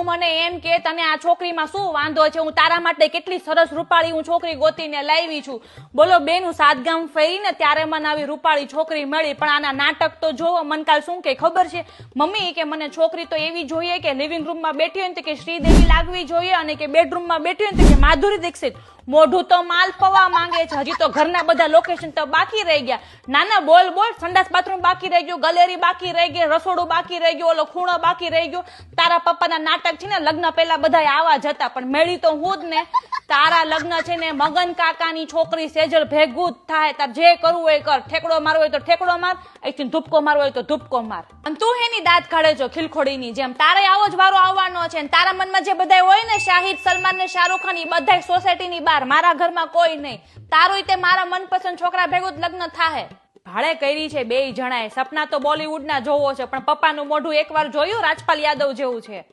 મને એમ કે તને આ છોકરીમાં શું વાંધો છે? હું તારા માટે કેટલી સરસ રૂપાળી હું છોકરી ગોતીને લાવી છું. બોલો બેન, હું સાતગામ ફરીને ત્યારે મને આવી રૂપાળી છોકરી મળી, પણ આના નાટક તો જોવો. મન કાલ શું કે ખબર છે મમ્મી, કે મને છોકરી તો એવી જોઈએ કે લિવિંગ રૂમમાં બેઠી હોય ને કે શ્રીદેવી લાગવી જોઈએ, અને કે બેડરૂમમાં બેઠી હોય ને કે માધુરી દીક્ષિત. મોઢું તો માલ પવા માંગે છે. હજી તો ઘરના બધા લોકેશન તો બાકી રહી ગયા. નાના બોલ બોલ, સંડાસ બાથરૂમ બાકી રહી ગયું, ગલેરી બાકી રહી ગઈ, રસોડું બાકી રહી ગયું, ઓલો ખૂણો બાકી રહી ગયો. તારા પપ્પાના નાટક છે ને લગ્ન પહેલા બધા આવા જ હતા, પણ મેળી તો હું જ ને. તારા લગ્ન છે ને મગન કાકાની છોકરી સેજલ ભેગું જ થાય. તાર જે કરવું હોય કર. ઠેકડો મારવો હોય તો ઠેકડો માર, અહીંથી ધૂપકો મારવો હોય તો ધૂપકો માર. અને તું એની દાંત કાઢે છો ખીલખોડીની જેમ. તારે આવો જ વારો આવવાનો છે. તારા મનમાં જે બધા હોય ને, શાહિદ, સલમાન ને શાહરુખ ખાન, એ બધા સોસાયટીની બહાર, મારા ઘરમાં કોઈ નહીં. તારું તે મારા મનપસંદ છોકરા ભેગું જ લગ્ન થાય. ભાડે કરી છે બે જણાએ. સપના તો બોલીવુડના જોવો છે, પણ પપ્પાનું મોઢું એકવાર જોયું રાજપાલ યાદવ જેવું છે.